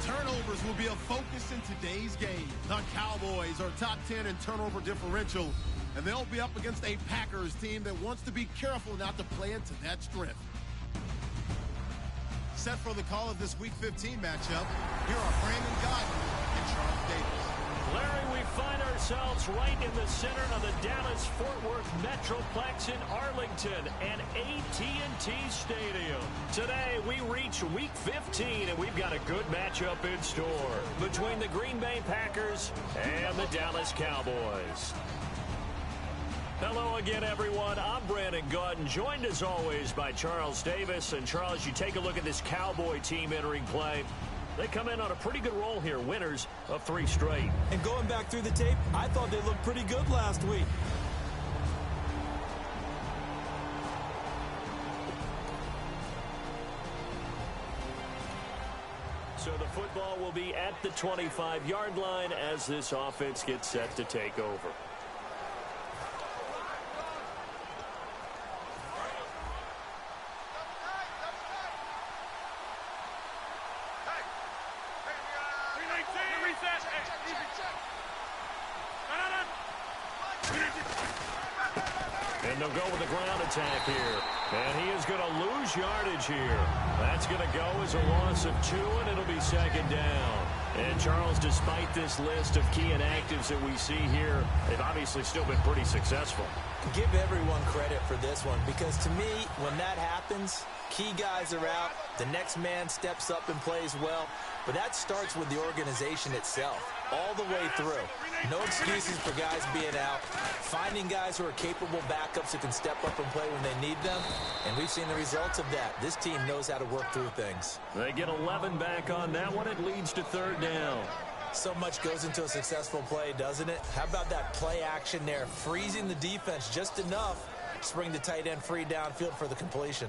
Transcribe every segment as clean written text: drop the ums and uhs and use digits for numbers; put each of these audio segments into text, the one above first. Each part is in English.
Turnovers will be a focus in today's game. The Cowboys are top 10 in turnover differential, and they'll be up against a Packers team that wants to be careful not to play into that strength. Set for the call of this Week 15 matchup, here are Brandon Gaudin and Charles Davis. Larry, we find ourselves right in the center of the Dallas-Fort Worth Metroplex in Arlington and AT&T Stadium. Today, we reach Week 15, and we've got a good matchup in store between the Green Bay Packers and the Dallas Cowboys. Hello again, everyone. I'm Brandon Gaudin, joined as always by Charles Davis. And Charles, you take a look at this Cowboy team entering play. They come in on a pretty good roll here, winners of 3 straight. And going back through the tape, I thought they looked pretty good last week. So the football will be at the 25-yard line as this offense gets set to take over. And they'll go with a ground attack here. And he is going to lose yardage here. That's going to go as a loss of 2, and it'll be second down. And, Charles, despite this list of key inactives that we see here, they've obviously still been pretty successful. Give everyone credit for this one, because to me, when that happens, key guys are out, the next man steps up and plays well, but that starts with the organization itself, all the way through. No excuses for guys being out, finding guys who are capable backups who can step up and play when they need them, and we've seen the results of that. This team knows how to work through things. They get 11 back on that one. It leads to third down. So much goes into a successful play, doesn't it? How about that play action there, freezing the defense just enough to bring the tight end free downfield for the completion.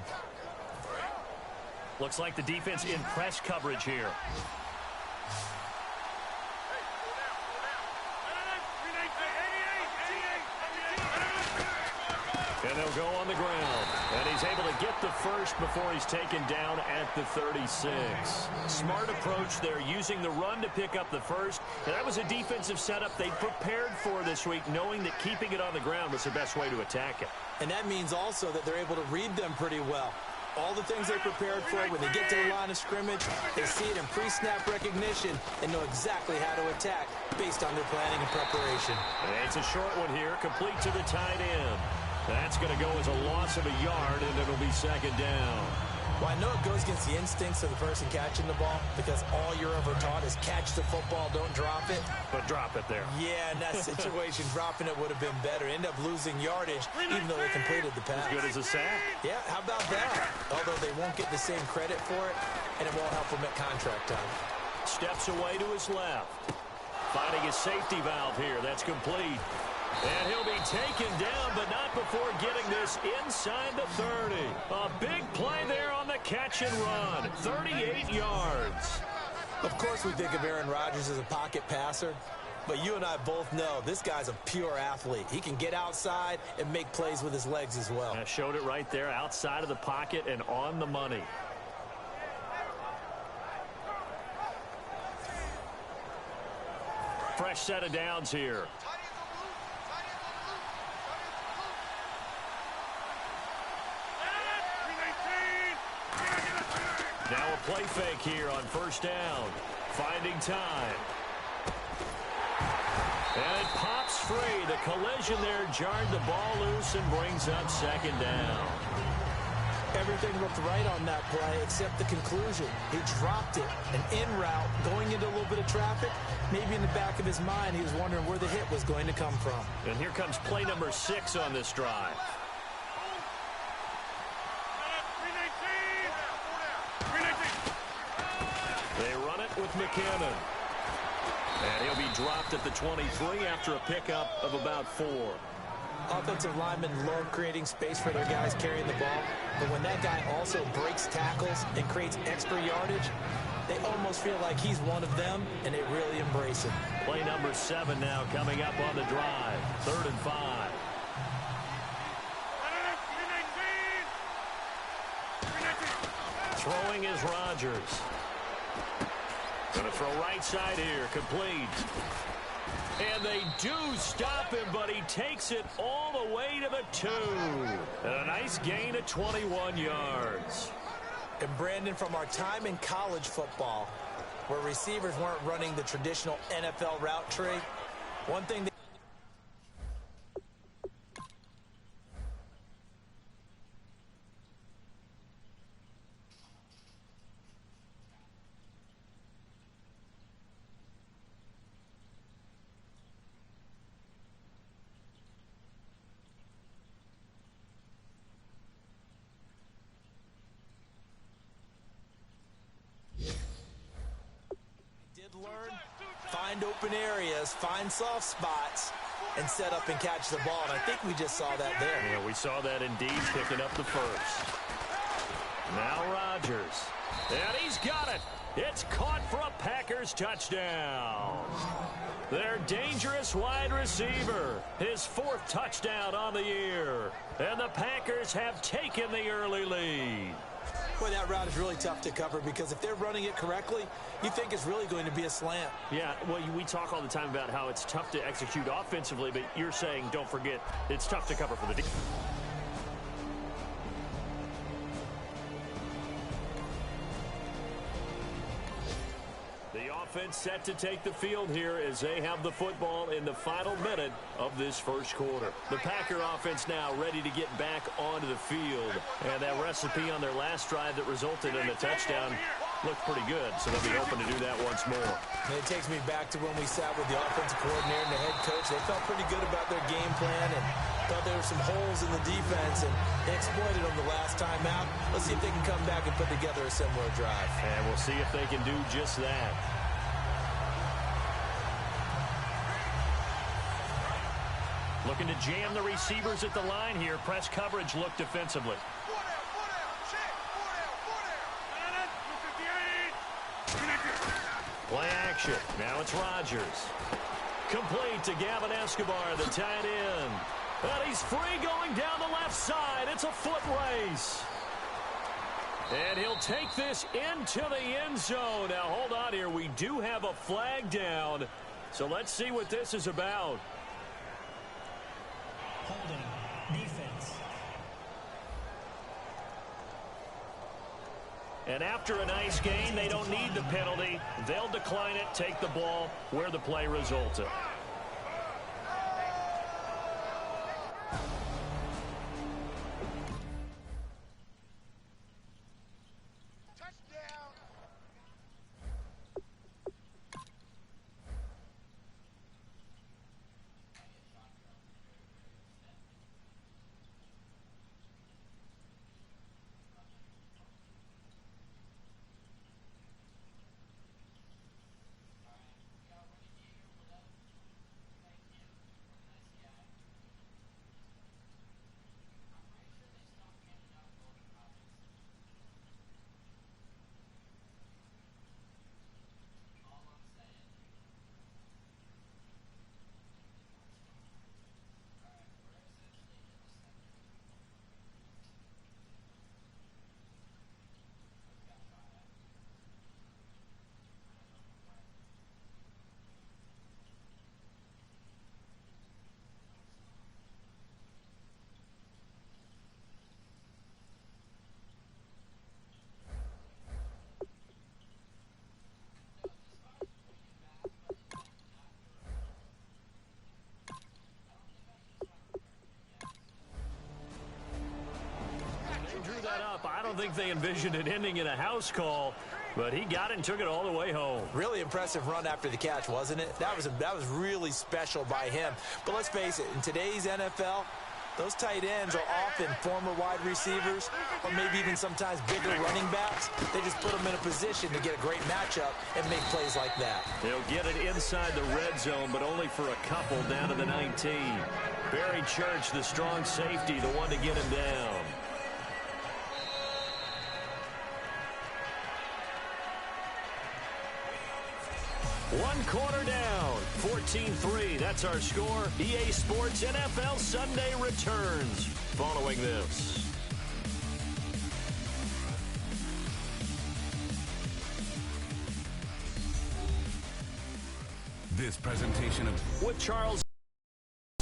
Looks like the defense in press coverage here. And they'll go on the ground. And he's able to get the first before he's taken down at the 36. Smart approach there, using the run to pick up the first. And that was a defensive setup they prepared for this week, knowing that keeping it on the ground was the best way to attack it. And that means also that they're able to read them pretty well. All the things they prepared for, when they get to the line of scrimmage, they see it in pre-snap recognition and know exactly how to attack based on their planning and preparation. And it's a short one here, complete to the tight end. That's going to go as a loss of a yard, and it'll be second down. Well, I know it goes against the instincts of the person catching the ball, because all you're ever taught is catch the football, don't drop it. But drop it there. Yeah, in that situation, dropping it would have been better. End up losing yardage, even though they completed the pass. As good as a sack. Yeah, how about that? Although they won't get the same credit for it, and it won't help them at contract time. Steps away to his left. Finding his safety valve here. That's complete. And he'll be taken down, but not before getting this inside the 30. A big play there on the catch and run. 38 yards. Of course, we think of Aaron Rodgers as a pocket passer, but you and I both know this guy's a pure athlete. He can get outside and make plays with his legs as well. I showed it right there, outside of the pocket and on the money. Fresh set of downs here. Now a play fake here on first down. Finding time. And it pops free. The collision there jarred the ball loose and brings up second down. Everything looked right on that play except the conclusion. He dropped it, an en route, going into a little bit of traffic. Maybe in the back of his mind, he was wondering where the hit was going to come from. And here comes play number 6 on this drive. They run it with McKinnon. And he'll be dropped at the 23 after a pickup of about 4. Offensive linemen love creating space for their guys carrying the ball, but when that guy also breaks tackles and creates extra yardage, they almost feel like he's one of them, and they really embrace him. Play number 7 now coming up on the drive. 3rd and 5. Throwing is Rodgers. Going to throw right side here. Complete. And they do stop him, but he takes it all the way to the 2. And a nice gain of 21 yards. And Brandon, from our time in college football, where receivers weren't running the traditional NFL route tree, one thing that learn, find open areas, find soft spots, and set up and catch the ball. And I think we just saw that there. Yeah, we saw that indeed, picking up the first. Now Rodgers. And he's got it. It's caught for a Packers touchdown. Their dangerous wide receiver. His 4th touchdown on the year. And the Packers have taken the early lead. Boy, that route is really tough to cover because if they're running it correctly, you think it's really going to be a slant. Yeah, well, we talk all the time about how it's tough to execute offensively, but you're saying, don't forget, it's tough to cover for the defense. Offense set to take the field here as they have the football in the final minute of this first quarter. The Packer offense now ready to get back onto the field. And that recipe on their last drive that resulted in a touchdown looked pretty good, so they'll be open to do that once more. And it takes me back to when we sat with the offensive coordinator and the head coach. They felt pretty good about their game plan and thought there were some holes in the defense, and they exploited them the last time out. Let's see if they can come back and put together a similar drive. And we'll see if they can do just that. Looking to jam the receivers at the line here. Press coverage look defensively. Play action. Now it's Rodgers. Complete to Gavin Escobar, the tight end. And he's free going down the left side. It's a foot race. And he'll take this into the end zone. Now, hold on here. We do have a flag down. So let's see what this is about. Holding. Defense. And after a nice gain, they don't need the penalty. They'll decline it, take the ball where the play resulted. I don't think they envisioned it ending in a house call, but he got it and took it all the way home. Really impressive run after the catch, wasn't it? That was really special by him. But let's face it, in today's NFL, those tight ends are often former wide receivers or maybe even sometimes bigger running backs. They just put them in a position to get a great matchup and make plays like that. They'll get it inside the red zone, but only for a couple down to the 19. Barry Church, the strong safety, the one to get him down. One quarter down, 14-3. That's our score. EA Sports NFL Sunday returns following this. This presentation of... With Charles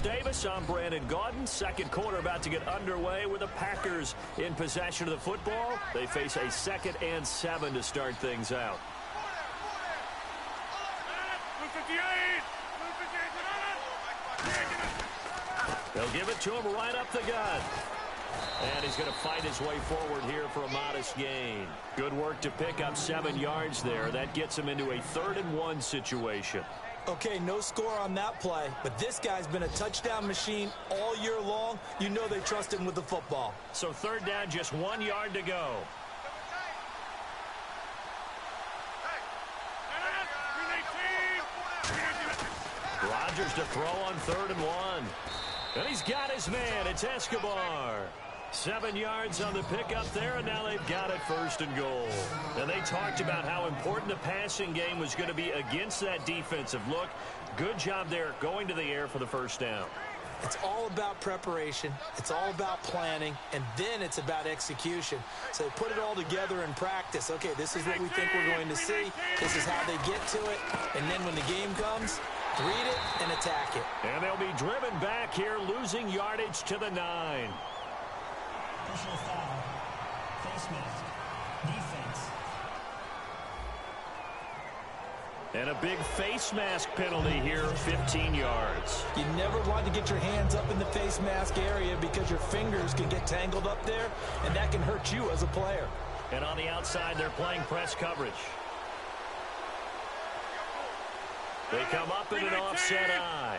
Davis, I'm Brandon Gaudin. Second quarter about to get underway with the Packers in possession of the football. They face a 2nd and 7 to start things out. They'll give it to him right up the gut. And he's going to fight his way forward here for a modest gain. Good work to pick up 7 yards there. That gets him into a 3rd and 1 situation. Okay, no score on that play, but this guy's been a touchdown machine all year long. You know they trust him with the football. So 3rd down, just 1 yard to go. Rodgers to throw on 3rd and 1. And he's got his man. It's Escobar. 7 yards on the pickup there, and now they've got it 1st and goal. And they talked about how important the passing game was going to be against that defensive look. Good job there going to the air for the 1st down. It's all about preparation. It's all about planning, and then it's about execution. So they put it all together in practice. Okay, this is what we think we're going to see. This is how they get to it. And then when the game comes, read it and attack it. And they'll be driven back here, losing yardage to the 9. Personal foul. Face mask. Defense. And a big face mask penalty here, 15 yards. You never want to get your hands up in the face mask area because your fingers can get tangled up there, and that can hurt you as a player. And on the outside, they're playing press coverage. They come up in an offset eye.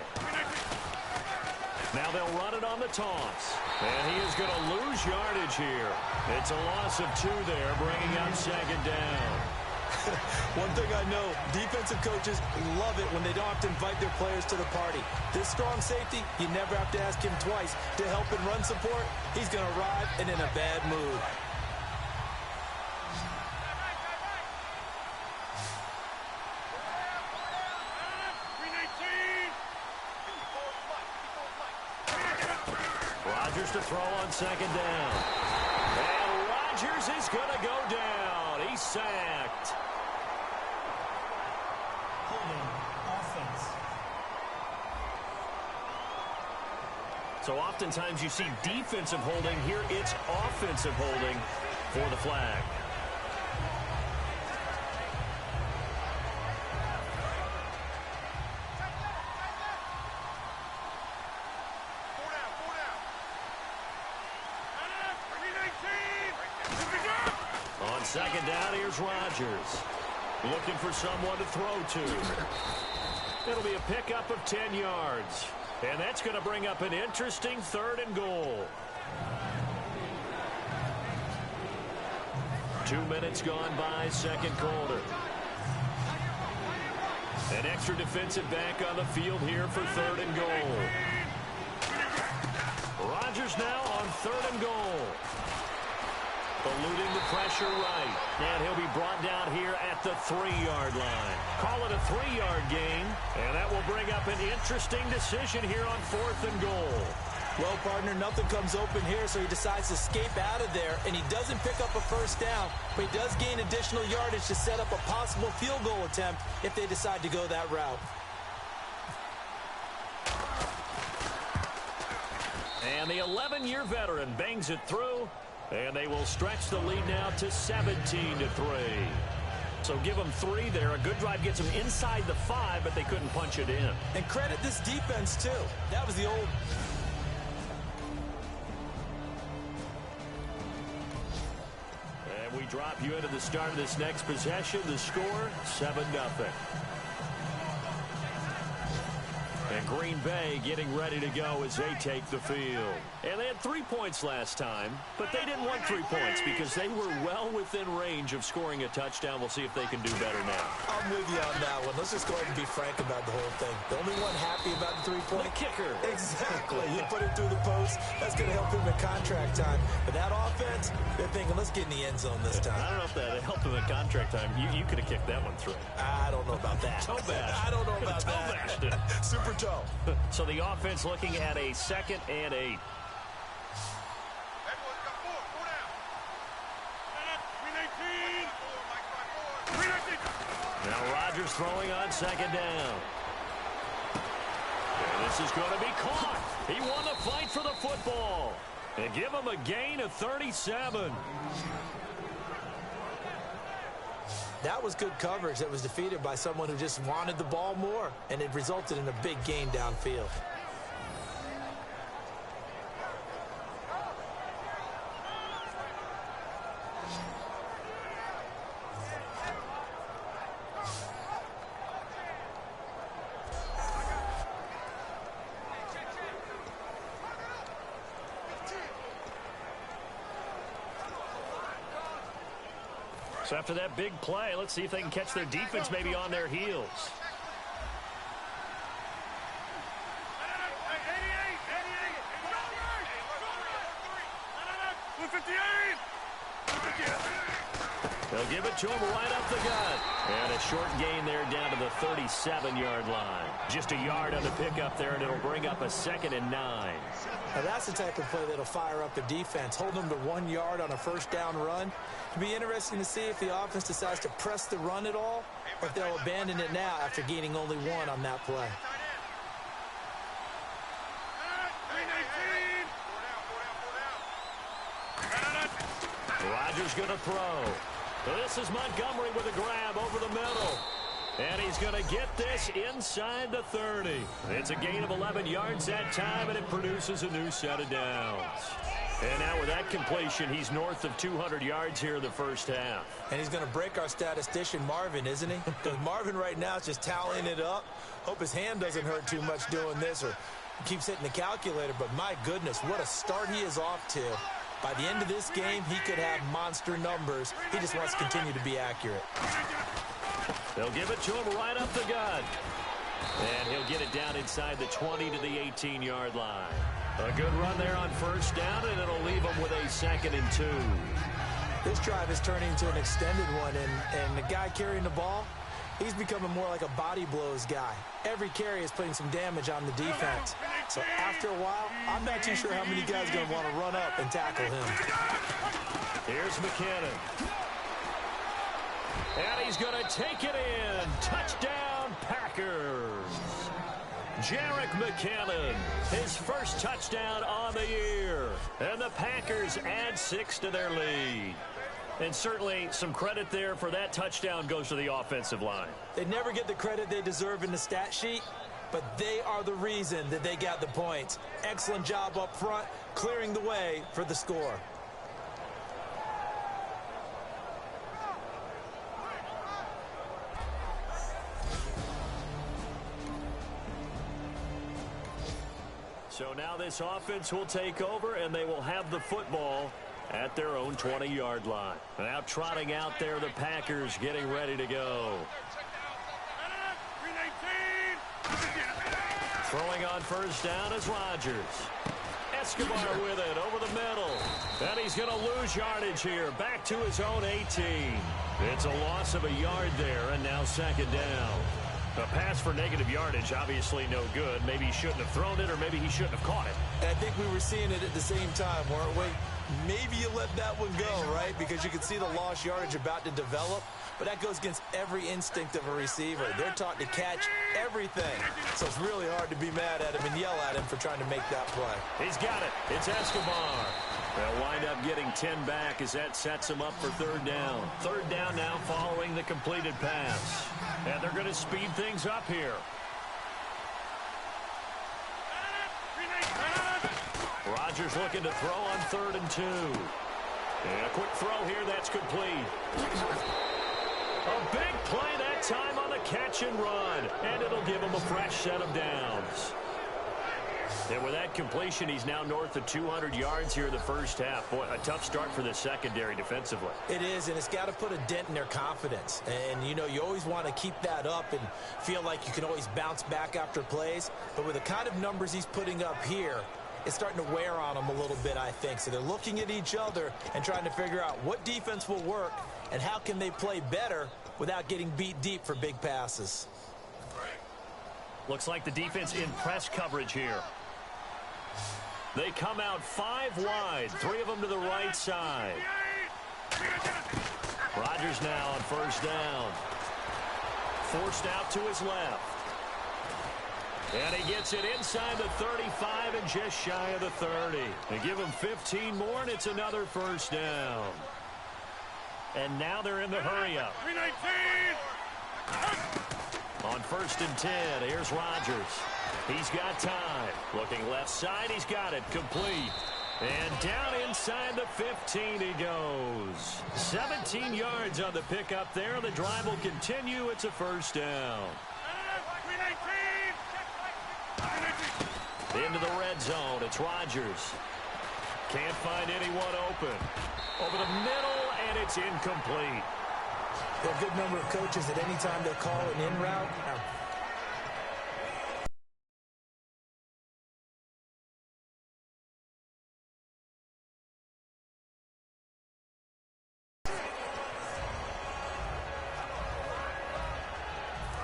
Now they'll run it on the toss. And he is going to lose yardage here. It's a loss of 2 there, bringing up 2nd down. One thing I know, defensive coaches love it when they don't have to invite their players to the party. This strong safety, you never have to ask him twice to help in run support. He's going to arrive and in a bad mood. Rodgers to throw on 2nd down. And Rodgers is going to go down. He's sacked. Holding. Offense. So oftentimes you see defensive holding. Here it's offensive holding for the flag. On 2nd down, here's Rodgers. Looking for someone to throw to. It'll be a pickup of 10 yards. And that's going to bring up an interesting 3rd and goal. 2 minutes gone by, 2nd quarter. An extra defensive back on the field here for 3rd and goal. Rodgers now on 3rd and goal. Eluding the pressure right. And he'll be brought down here at the 3-yard line. Call it a 3-yard gain. And that will bring up an interesting decision here on 4th and goal. Well, partner, nothing comes open here, so he decides to escape out of there. And he doesn't pick up a 1st down, but he does gain additional yardage to set up a possible field goal attempt if they decide to go that route. And the 11-year veteran bangs it through. And they will stretch the lead now to 17-3. So give them 3 there. A good drive gets them inside the 5, but they couldn't punch it in. And credit this defense, too. That was the old... And we drop you into the start of this next possession. The score, 7-0. And Green Bay getting ready to go as they take the field. And they had 3 points last time, but they didn't want 3 points because they were well within range of scoring a touchdown. We'll see if they can do better now. I'm with you on that one. Let's just go ahead and be frank about the whole thing. The only one happy about the 3-point... The kicker. Exactly. You put it through the post. That's going to help him in contract time. But that offense, they're thinking, let's get in the end zone this time. I don't know if that helped him in contract time. You could have kicked that one through. I don't know about that. Toe bash. I don't know about toe that. Bashed it. Super toe. So the offense looking at a 2nd and 8. Now Rodgers throwing on 2nd down. And this is going to be caught. He won the fight for the football. And give him a gain of 37. That was good coverage that was defeated by someone who just wanted the ball more, and it resulted in a big gain downfield. So after that big play, let's see if they can catch their defense maybe on their heels. They'll give it to him right up the gut. And a short gain there down to the 37-yard line. Just a yard on the pickup there, and it'll bring up a 2nd and 9. Now that's the type of play that'll fire up the defense. Hold them to 1 yard on a first down run. It'll be interesting to see if the offense decides to press the run at all, or if they'll abandon it now after gaining only 1 on that play. Rodgers going to throw. This is Montgomery with a grab over the middle. And he's going to get this inside the 30. It's a gain of 11 yards that time, and it produces a new set of downs. And now with that completion, he's north of 200 yards here in the first half. And he's going to break our statistician Marvin, isn't he? Because Marvin right now is just tallying it up. Hope his hand doesn't hurt too much doing this, or keeps hitting the calculator. But my goodness, what a start he is off to. By the end of this game, he could have monster numbers. He just wants to continue to be accurate. They'll give it to him right up the gut. And he'll get it down inside the 20 to the 18-yard line. A good run there on first down, and it'll leave him with a 2nd and 2. This drive is turning into an extended one, and the guy carrying the ball, he's becoming more like a body blows guy. Every carry is putting some damage on the defense. So after a while, I'm not too sure how many guys are going to want to run up and tackle him. Here's McKinnon. And he's going to take it in. Touchdown, Packers. Jerick McKinnon, his first touchdown on the year. And the Packers add 6 to their lead. And certainly some credit there for that touchdown goes to the offensive line. They never get the credit they deserve in the stat sheet, but they are the reason that they got the points. Excellent job up front, clearing the way for the score. So now this offense will take over, and they will have the football at their own 20-yard line. Now trotting out there, the Packers getting ready to go. Throwing on first down is Rodgers. Escobar with it over the middle. And he's going to lose yardage here. Back to his own 18. It's a loss of a yard there, and now 2nd down. A pass for negative yardage, obviously no good. Maybe he shouldn't have thrown it, or maybe he shouldn't have caught it. I think we were seeing it at the same time, weren't we? Maybe you let that one go, right? Because you can see the lost yardage about to develop. But that goes against every instinct of a receiver. They're taught to catch everything. So it's really hard to be mad at him and yell at him for trying to make that play. He's got it. It's Escobar. They'll wind up getting 10 back as that sets him up for 3rd down. 3rd down now following the completed pass. And they're going to speed things up here. Rodgers looking to throw on 3rd and 2. And a quick throw here, that's complete. A big play that time on the catch and run. And it'll give him a fresh set of downs. And with that completion, he's now north of 200 yards here in the first half. Boy, a tough start for the secondary defensively. It is, and it's got to put a dent in their confidence. And, you know, you always want to keep that up and feel like you can always bounce back after plays. But with the kind of numbers he's putting up here, it's starting to wear on them a little bit, I think. So they're looking at each other and trying to figure out what defense will work and how can they play better without getting beat deep for big passes. Looks like the defense in press coverage here. They come out 5 wide, 3 of them to the right side. Rodgers now on first down. Forced out to his left. And he gets it inside the 35 and just shy of the 30. They give him 15 more, and it's another first down. And now they're in the hurry-up. 319. On 1st and 10, here's Rodgers. He's got time. Looking left side, he's got it. Complete. And down inside the 15 he goes. 17 yards on the pickup there. The drive will continue. It's a first down. Into the red zone. It's Rodgers. Can't find anyone open. Over the middle, and it's incomplete. There are a good number of coaches at any time they call an in route.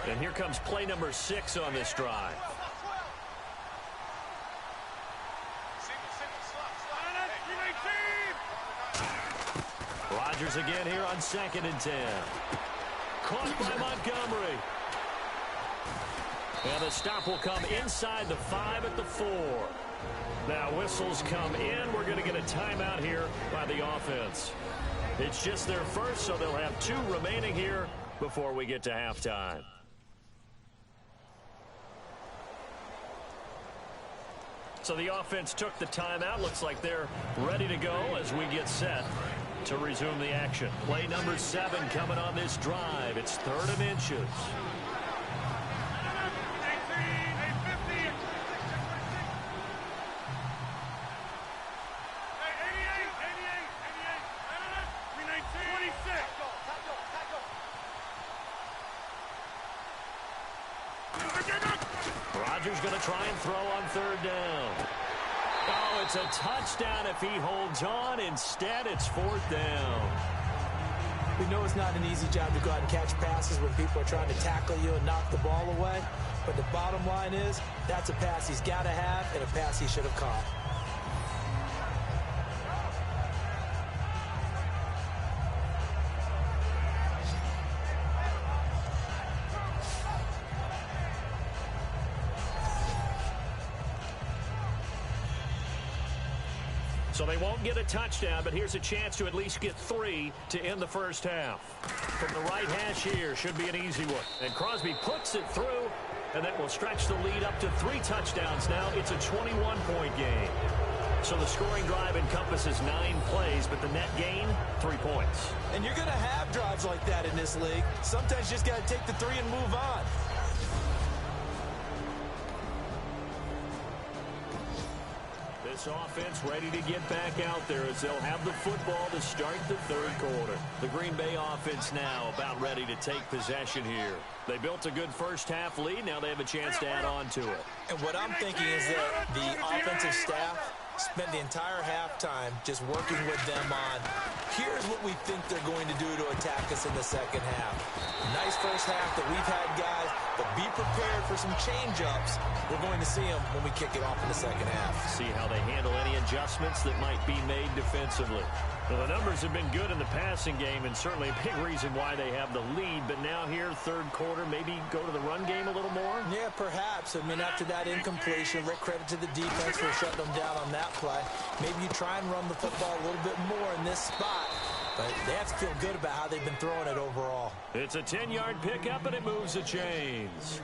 And here comes play number 6 on this drive. Rodgers again here on 2nd and 10. Caught by Montgomery. And the stop will come inside the 5 at the 4. Now whistles come in. We're going to get a timeout here by the offense. It's just their first, so they'll have 2 remaining here before we get to halftime. So the offense took the timeout. Looks like they're ready to go as we get set to resume the action. Play number 7 coming on this drive. It's 3rd and inches. Rodgers going to try and throw on 3rd down. Oh, it's a touchdown if he holds on. Instead, it's 4th down. We know it's not an easy job to go out and catch passes when people are trying to tackle you and knock the ball away. But the bottom line is, that's a pass he's got to have and a pass he should have caught. So they won't get a touchdown, but here's a chance to at least get 3 to end the first half. From the right hash here, should be an easy one. And Crosby puts it through, and that will stretch the lead up to 3 touchdowns now. It's a 21-point game. So the scoring drive encompasses 9 plays, but the net gain, 3 points. And you're going to have drives like that in this league. Sometimes you just got to take the 3 and move on. This offense ready to get back out there as they'll have the football to start the 3rd quarter. The Green Bay offense now about ready to take possession here. They built a good first half lead. Now they have a chance to add on to it. And what I'm thinking is that the offensive staff spent the entire halftime just working with them on, here's what we think they're going to do to attack us in the second half. Nice first half that we've had, guys, but be prepared for some change-ups. We're going to see them when we kick it off in the second half. See how they handle any adjustments that might be made defensively. Well, the numbers have been good in the passing game, and certainly a big reason why they have the lead. But now here, 3rd quarter, maybe go to the run game a little more? Yeah, perhaps. I mean, after that incompletion, credit to the defense for shutting them down on that play. Maybe you try and run the football a little bit more in this spot. But they have to feel good about how they've been throwing it overall. It's a 10-yard pickup, and it moves the chains.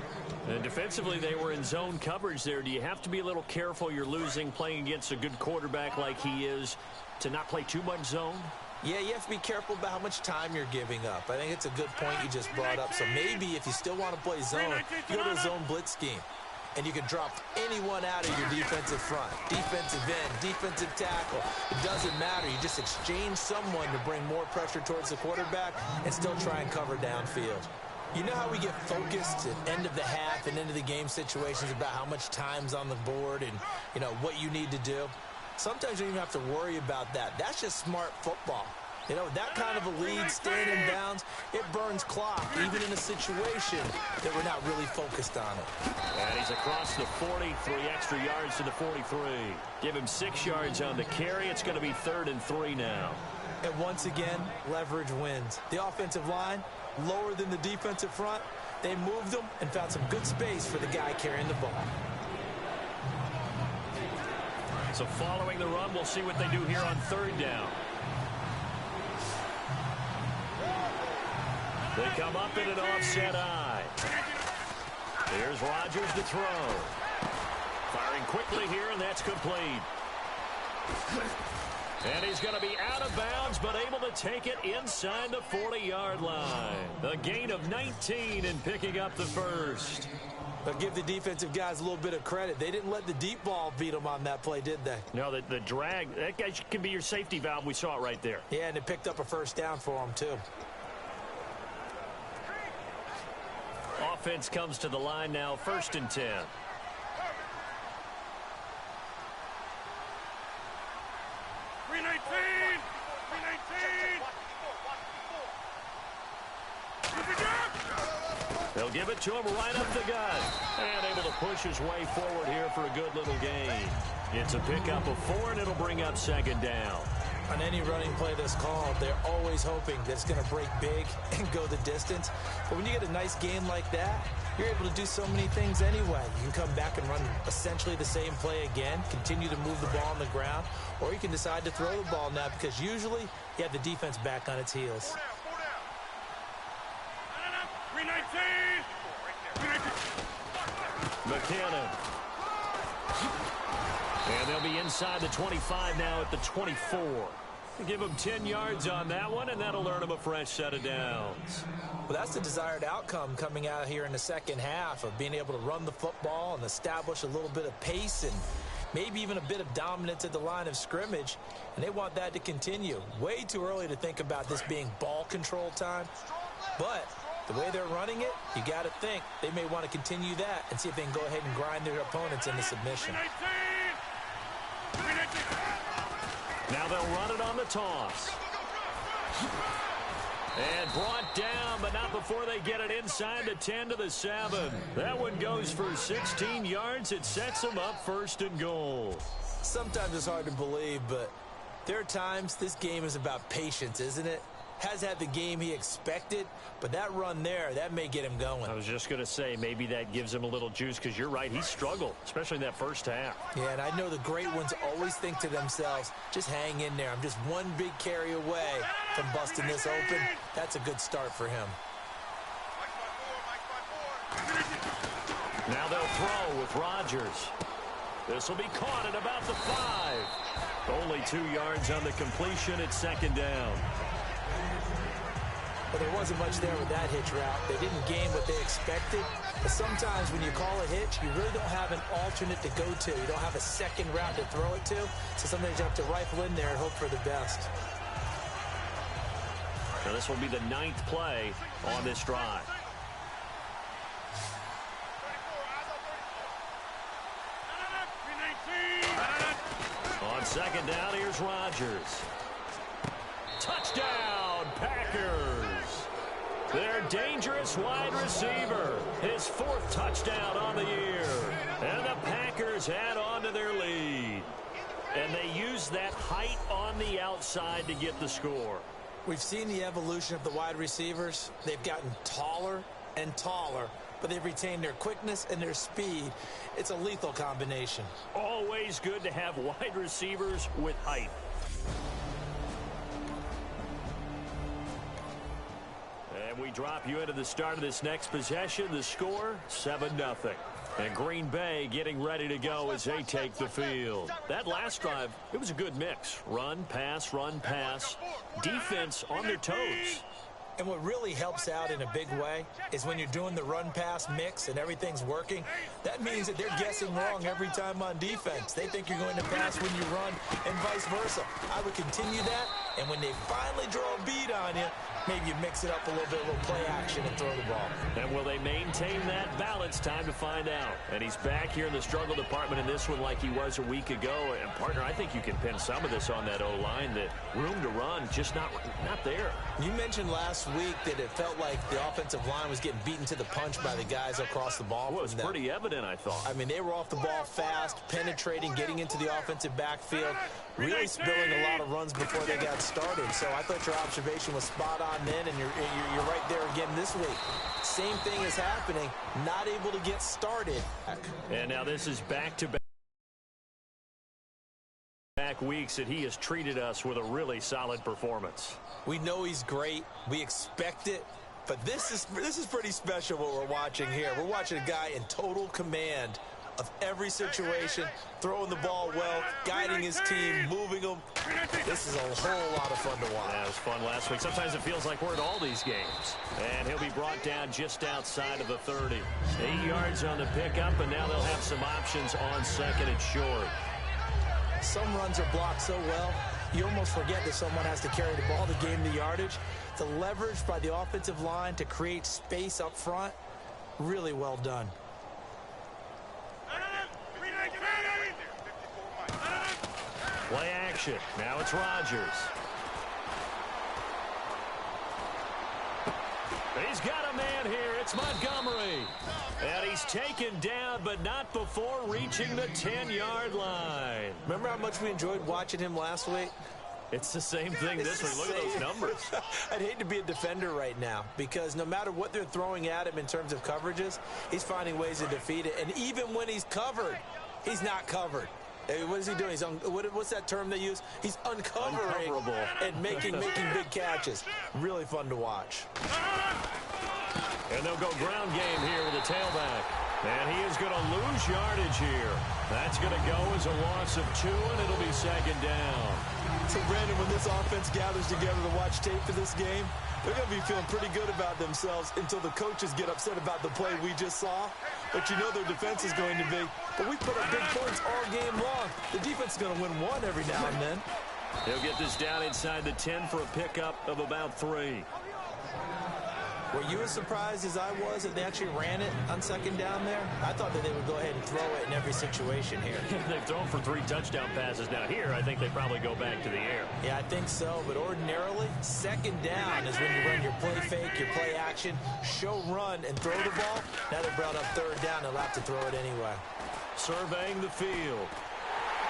And defensively, they were in zone coverage there. Do you have to be a little careful? You're losing, playing against a good quarterback like he is, to not play too much zone? Yeah, you have to be careful about how much time you're giving up. I think it's a good point you just brought up. So maybe if you still want to play zone, you go to a zone blitz scheme. And you can drop anyone out of your defensive front. Defensive end, defensive tackle. It doesn't matter. You just exchange someone to bring more pressure towards the quarterback and still try and cover downfield. You know how we get focused at end of the half and into the game situations about how much time's on the board and, you know, what you need to do? Sometimes you don't even have to worry about that. That's just smart football. You know, that kind of a lead, staying in bounds, it burns clock, even in a situation that we're not really focused on it. And he's across the 40, 3 extra yards to the 43. Give him 6 yards on the carry. It's going to be 3rd and 3 now. And once again, leverage wins. The offensive line, lower than the defensive front. They moved them and found some good space for the guy carrying the ball. So following the run, we'll see what they do here on 3rd down. They come up in an offset eye. Here's Rodgers to throw. Firing quickly here, and that's complete. And he's going to be out of bounds, but able to take it inside the 40-yard line. A gain of 19 and picking up the first. But give the defensive guys a little bit of credit. They didn't let the deep ball beat them on that play, did they? No, the drag, that guy can be your safety valve. We saw it right there. Yeah, and it picked up a first down for them, too. Offense comes to the line now, 1st and 10. They'll give it to him right up the gut. And able to push his way forward here for a good little gain. It's a pickup of 4, and it'll bring up 2nd down. On any running play that's called, they're always hoping that it's going to break big and go the distance. But when you get a nice game like that, you're able to do so many things anyway. You can come back and run essentially the same play again, continue to move the ball on the ground, or you can decide to throw the ball now because usually you have the defense back on its heels. McKinnon. And they'll be inside the 25 now at the 24. Give them 10 yards on that one, and that'll earn them a fresh set of downs. Well, that's the desired outcome coming out here in the second half of being able to run the football and establish a little bit of pace and maybe even a bit of dominance at the line of scrimmage. And they want that to continue. Way too early to think about this being ball control time. But the way they're running it, you got to think they may want to continue that and see if they can go ahead and grind their opponents into submission. Now they'll run it on the toss. And brought down, but not before they get it inside the 10 to the 7. That one goes for 16 yards. It sets them up 1st and goal. Sometimes it's hard to believe, but there are times this game is about patience, isn't it? Has had the game he expected, but that run there, that may get him going. I was just going to say, maybe that gives him a little juice, because you're right, he struggled, especially in that first half. Yeah, and I know the great ones always think to themselves, just hang in there. I'm just one big carry away from busting this open. That's a good start for him. Now they'll throw with Rodgers. This will be caught at about the 5. Only 2 yards on the completion at 2nd down. Well, there wasn't much there with that hitch route. They didn't gain what they expected. But sometimes when you call a hitch, you really don't have an alternate to go to. You don't have a second route to throw it to. So sometimes you have to rifle in there and hope for the best. Now this will be the 9th play on this drive. On 2nd down, here's Rodgers. Touchdown, Packers. Their dangerous wide receiver. His 4th touchdown on the year. And the Packers add on to their lead. And they use that height on the outside to get the score. We've seen the evolution of the wide receivers. They've gotten taller and taller, but they've retained their quickness and their speed. It's a lethal combination. Always good to have wide receivers with height. And we drop you into the start of this next possession. The score, 7-0. And Green Bay getting ready to go as they take the field. That last drive, it was a good mix. Run, pass, defense on their toes. And what really helps out in a big way is when you're doing the run-pass mix and everything's working, that means that they're guessing wrong every time on defense. They think you're going to pass when you run and vice versa. I would continue that And when they finally draw a beat on you, maybe you mix it up a little bit, a little play action, and throw the ball. And will they maintain that balance? Time to find out. And he's back here in the struggle department in this one like he was a week ago. And, partner, I think you can pin some of this on that O-line. That room to run, just not there. You mentioned last week that it felt like the offensive line was getting beaten to the punch by the guys across the ball. Well, it was pretty evident, I thought. I mean, they were off the ball fast, penetrating, getting into the offensive backfield, really spilling a lot of runs before they got started. So I thought your observation was spot on then, and you're right there again this week. Same thing is happening, not able to get started. And now this is back-to-back weeks that he has treated us with a really solid performance. We know he's great. We expect it. But this is pretty special what we're watching here. We're watching a guy in total command of every situation, throwing the ball well, guiding his team, moving them. This is a whole lot of fun to watch. Yeah, it was fun last week. Sometimes it feels like we're at all these games. And he'll be brought down just outside of the 30. 8 yards on the pickup, and now they'll have some options on second and short. Some runs are blocked so well, you almost forget that someone has to carry the ball to gain the yardage. The leverage by the offensive line to create space up front, really well done. Play action. Now it's Rodgers. He's got a man here. It's Montgomery. And he's taken down, but not before reaching the 10-yard line. Remember how much we enjoyed watching him last week? It's the same thing this week. Look at those numbers. I'd hate to be a defender right now because no matter what they're throwing at him in terms of coverages, he's finding ways to defeat it. And even when he's covered, he's not covered. What is he doing? What's that term they use? He's uncovering and making big catches. Really fun to watch. And they'll go ground game here with a tailback. And he is going to lose yardage here. That's going to go as a loss of 2, and it'll be second down. So, Brandon, when this offense gathers together to watch tape for this game, they're going to be feeling pretty good about themselves until the coaches get upset about the play we just saw. But you know their defense is going to be. But we put up big points all game long. The defense is going to win one every now and then. He'll get this down inside the 10 for a pickup of about 3. Were you as surprised as I was that they actually ran it on second down there? I thought that they would go ahead and throw it in every situation here. They've thrown for 3 touchdown passes. Now here, I think they probably go back to the air. Yeah, I think so. But ordinarily, second down is when you run your play fake, your play action, show run, and throw the ball. Now they brought up third down. They'll have to throw it anyway. Surveying the field.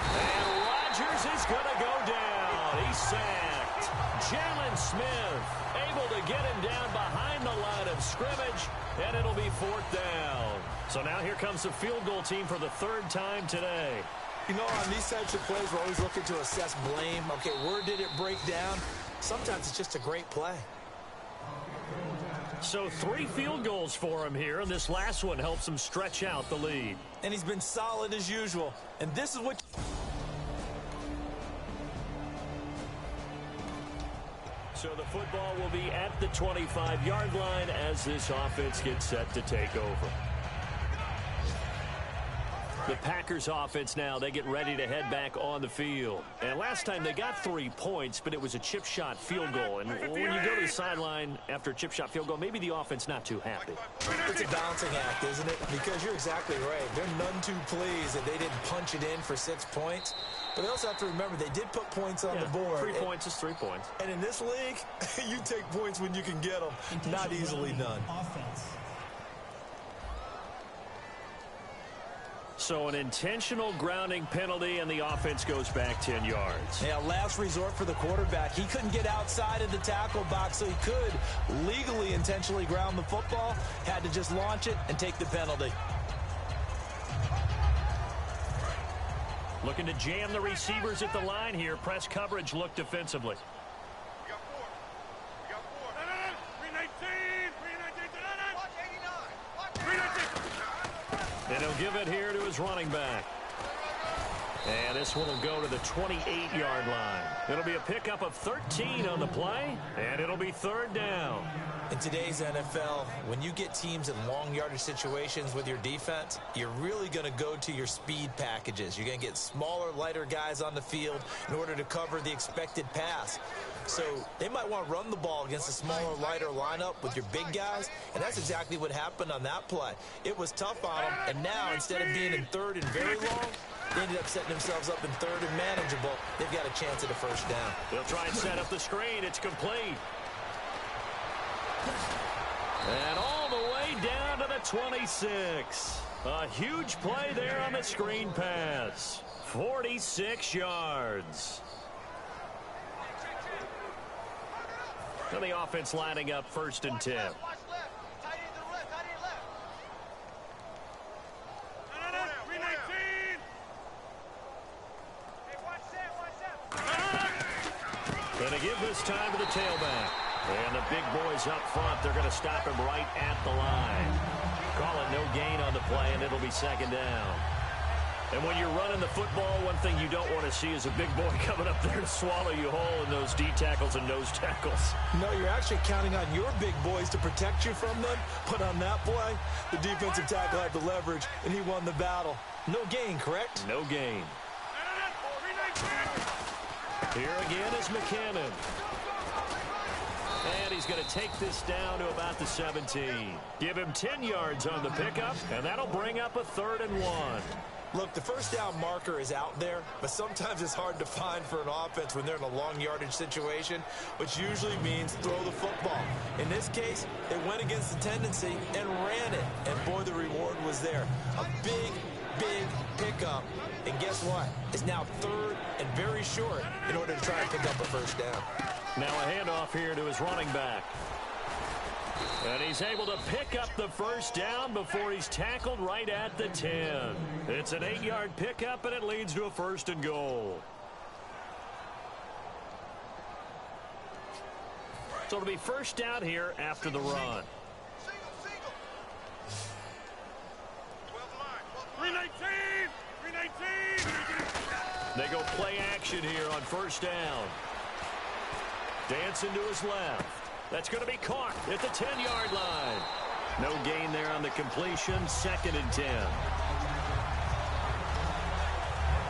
And Rodgers is going to go down. He's sacked. Jalen Smith able to get him down behind the line of scrimmage, and it'll be 4th down. So now here comes the field goal team for the 3rd time today. You know, on these types of plays, we're always looking to assess blame. Okay, where did it break down? Sometimes it's just a great play. So 3 field goals for him here, and this last one helps him stretch out the lead. And he's been solid as usual. And this is what... So the football will be at the 25-yard line as this offense gets set to take over. The Packers offense now, they get ready to head back on the field. And last time they got 3 points, but it was a chip shot field goal. And when you go to the sideline after a chip shot field goal, maybe the offense not too happy. It's a balancing act, isn't it? Because you're exactly right. They're none too pleased that they didn't punch it in for 6 points. But they also have to remember they did put points on the board. 3 points is 3 points. And in this league, you take points when you can get them. Not easily done. Offense. So an intentional grounding penalty, and the offense goes back 10 yards. Yeah, last resort for the quarterback. He couldn't get outside of the tackle box, so he could legally intentionally ground the football. Had to just launch it and take the penalty. Looking to jam the receivers at the line here. Press coverage look defensively. And he'll give it here to his running back. And this one will go to the 28-yard line. It'll be a pickup of 13 on the play, and it'll be third down. In today's NFL, when you get teams in long yardage situations with your defense, you're really going to go to your speed packages. You're going to get smaller, lighter guys on the field in order to cover the expected pass. So they might want to run the ball against a smaller, lighter lineup with your big guys, and that's exactly what happened on that play. It was tough on them, and now instead of being in third and very long, they ended up setting themselves up in third and manageable. They've got a chance at a first down. They'll try and set up the screen. It's complete. And all the way down to the 26. A huge play there on the screen pass. 46 yards. So the offense lining up first and 10. Going to give this time to the tailback. And the big boys up front, they're going to stop him right at the line. Call it no gain on the play, and it'll be second down. And when you're running the football, one thing you don't want to see is a big boy coming up there to swallow you whole in those D tackles and nose tackles. No, you're actually counting on your big boys to protect you from them. But on that play, the defensive tackle had the leverage, and he won the battle. No gain, correct? No gain. Here again is McKinnon. And he's going to take this down to about the 17. Give him 10 yards on the pickup, and that'll bring up a 3rd and 1. Look, the first down marker is out there, but sometimes it's hard to find for an offense when they're in a long yardage situation, which usually means throw the football. In this case, they went against the tendency and ran it, and boy, the reward was there. A big pickup, and guess what? It's now 3rd and very short in order to try and pick up a first down. Now a handoff here to his running back. And he's able to pick up the first down before he's tackled right at the 10. It's an 8-yard pickup, and it leads to a 1st and goal. So it'll be first down here after the run. 319! They go play action here on first down. Dancing to his left. That's going to be caught at the 10-yard line. No gain there on the completion. 2nd and 10.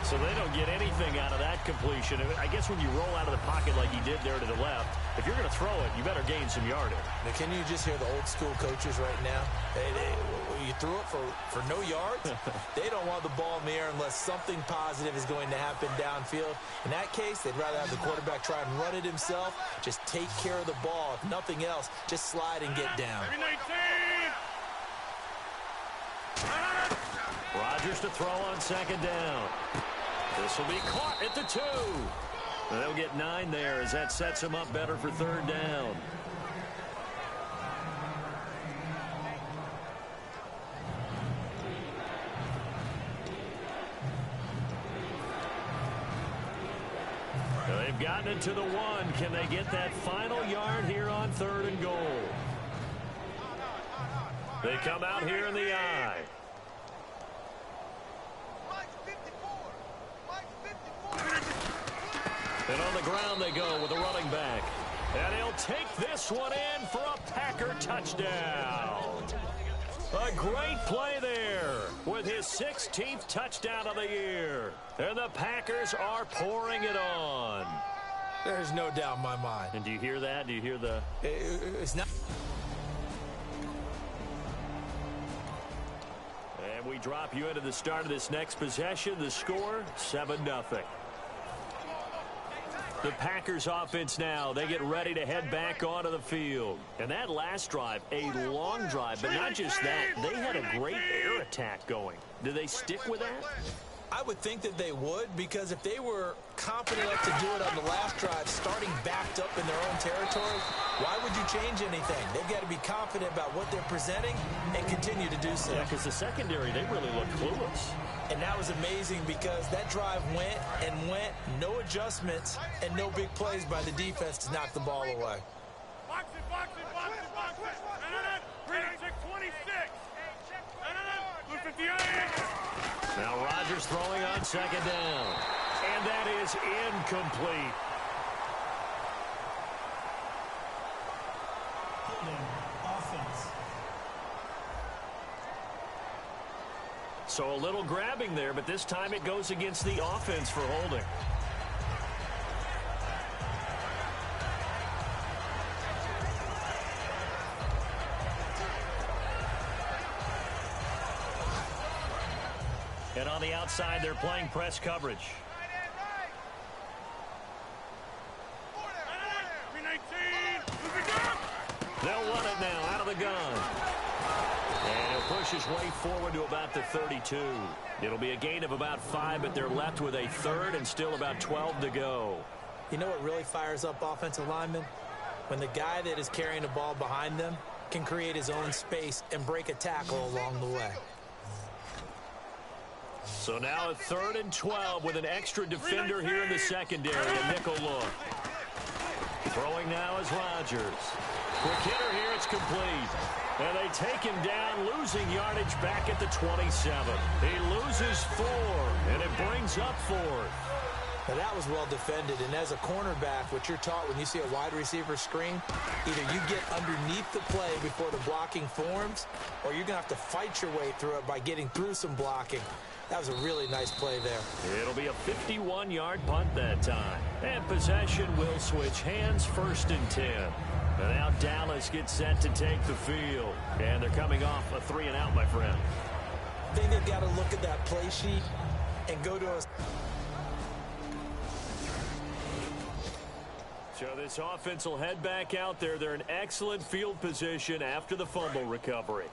So they don't get anything out of that completion. I guess when you roll out of the pocket like he did there to the left, if you're going to throw it, you better gain some yardage. Now, can you just hear the old school coaches right now? You threw it for no yards. They don't want the ball in the air unless something positive is going to happen downfield. In that case, they'd rather have the quarterback try and run it himself. Just take care of the ball. If nothing else, just slide and get down. 319! Rodgers to throw on 2nd down. This will be caught at the 2. They'll get 9 there as that sets him up better for 3rd down. They've gotten it to the 1. Can they get that final yard here on 3rd and goal? They come out here in the I. And on the ground they go with the running back. And he'll take this one in for a Packer touchdown. A great play there with his 16th touchdown of the year. And the Packers are pouring it on. There's no doubt in my mind. And do you hear that? Do you hear the... It's not... And we drop you into the start of this next possession. The score, 7-0. The Packers offense now, they get ready to head back onto the field. And that last drive, a long drive, but not just that, they had a great air attack going. Do they stick with that? I would think that they would, because if they were confident enough to do it on the last drive, starting backed up in their own territory, why would you change anything? They've got to be confident about what they're presenting and continue to do so. Yeah, because the secondary, they really looked clueless. And that was amazing because that drive went and went, no adjustments, and no big plays by the defense to knock the ball away. Box it, box it, box it, box it. 26, 26. 58. Now Rodgers Rodgers throwing on second down. And that is incomplete. Holding. Offense. So a little grabbing there, but this time it goes against the offense for holding. And on the outside, they're playing press coverage. They'll run it now out of the gun. And he'll push his way forward to about the 32. It'll be a gain of about 5, but they're left with a third and still about 12 to go. You know what really fires up offensive linemen? When the guy that is carrying the ball behind them can create his own space and break a tackle along the way. So now a 3rd and 12 with an extra defender here in the secondary. A nickel look. Throwing now is Rodgers. Quick hitter here, it's complete. And they take him down, losing yardage back at the 27. He loses 4, and it brings up 4th. Now that was well defended, and as a cornerback, what you're taught when you see a wide receiver screen, either you get underneath the play before the blocking forms, or you're going to have to fight your way through it by getting through some blocking. That was a really nice play there. It'll be a 51-yard punt that time. And possession will switch hands, 1st and 10. And now Dallas gets set to take the field. And they're coming off a 3-and-out, my friend. I think they've got to look at that play sheet and go to a... So this offense will head back out there. They're in excellent field position after the fumble recovery.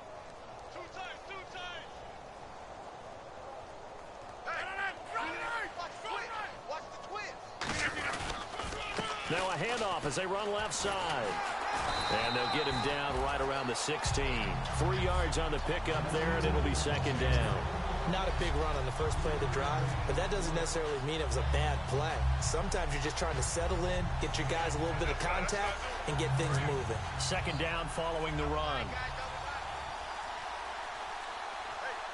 Now a handoff as they run left side. And they'll get him down right around the 16. 3 yards on the pickup there, and it'll be 2nd down. Not a big run on the first play of the drive, but that doesn't necessarily mean it was a bad play. Sometimes you're just trying to settle in, get your guys a little bit of contact, and get things moving. 2nd down following the run.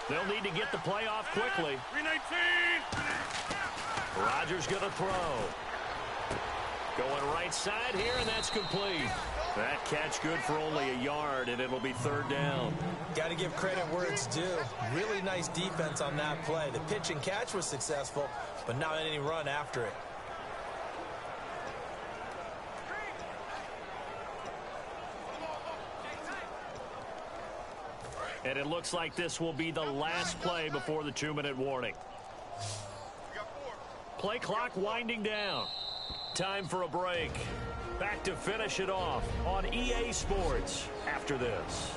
They'll need to get the play off quickly. 319. Rodgers going to throw. Going right side here, and that's complete. That catch good for only a yard, and it'll be 3rd down. Got to give credit where it's due. Really nice defense on that play. The pitch and catch was successful, but not any run after it. And it looks like this will be the last play before the 2-minute warning. Play clock winding down. Time for a break. Back to finish it off on EA Sports after this.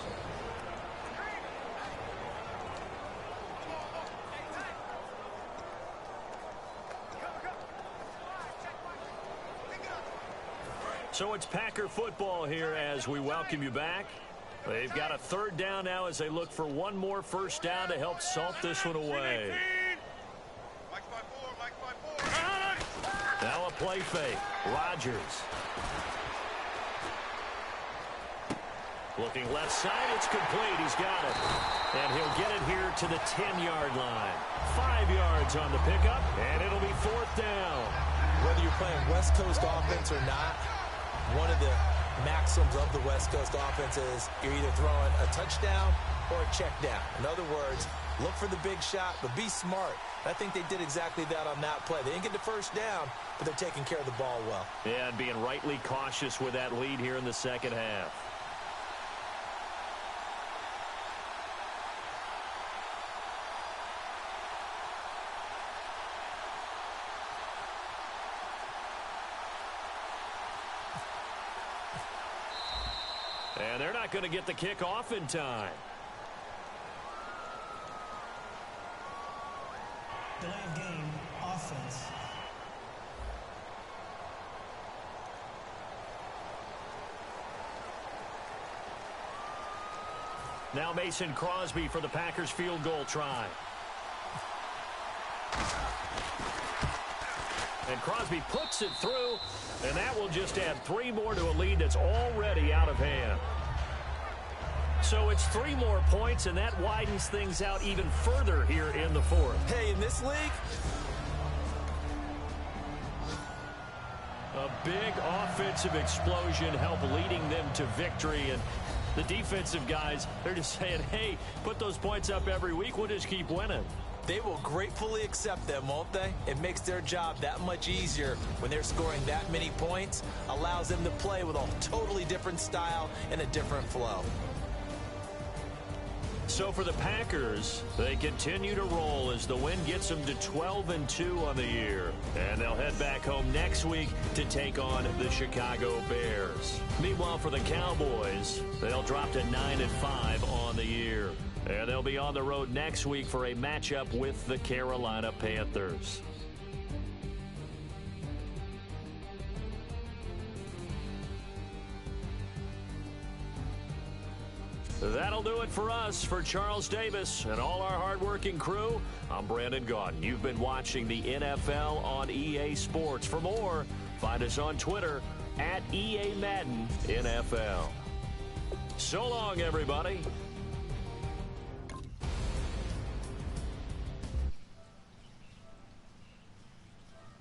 So it's Packer football here as we welcome you back. They've got a 3rd down now as they look for one more 1st down to help salt this one away. Now a play fake. Rodgers. Looking left side, it's complete. He's got it. And he'll get it here to the 10-yard line. 5 yards on the pickup, and it'll be 4th down. Whether you're playing West Coast offense or not, one of the maxims of the West Coast offense is you're either throwing a touchdown or a check down. In other words, look for the big shot, but be smart. I think they did exactly that on that play. They didn't get the 1st down, but they're taking care of the ball well. Yeah, and being rightly cautious with that lead here in the 2nd half. And they're not going to get the kick off in time. Delay of game, offense. Now Mason Crosby for the Packers field goal try. And Crosby puts it through, and that will just add 3 more to a lead that's already out of hand. So it's 3 more points, and that widens things out even further here in the fourth. Hey, in this league, a big offensive explosion helped leading them to victory. And the defensive guys, they're just saying, hey, put those points up every week. We'll just keep winning. they will gratefully accept them, won't they? It makes their job that much easier when they're scoring that many points, allows them to play with a totally different style and a different flow. So for the Packers, they continue to roll as the win gets them to 12-2 on the year. And they'll head back home next week to take on the Chicago Bears. Meanwhile, for the Cowboys, they'll drop to 9-5 on the year. And they'll be on the road next week for a matchup with the Carolina Panthers. That'll do it for us. For Charles Davis and all our hardworking crew, I'm Brandon Gaudin. You've been watching the NFL on EA Sports. For more, find us on Twitter @EA Madden NFL. So long, everybody.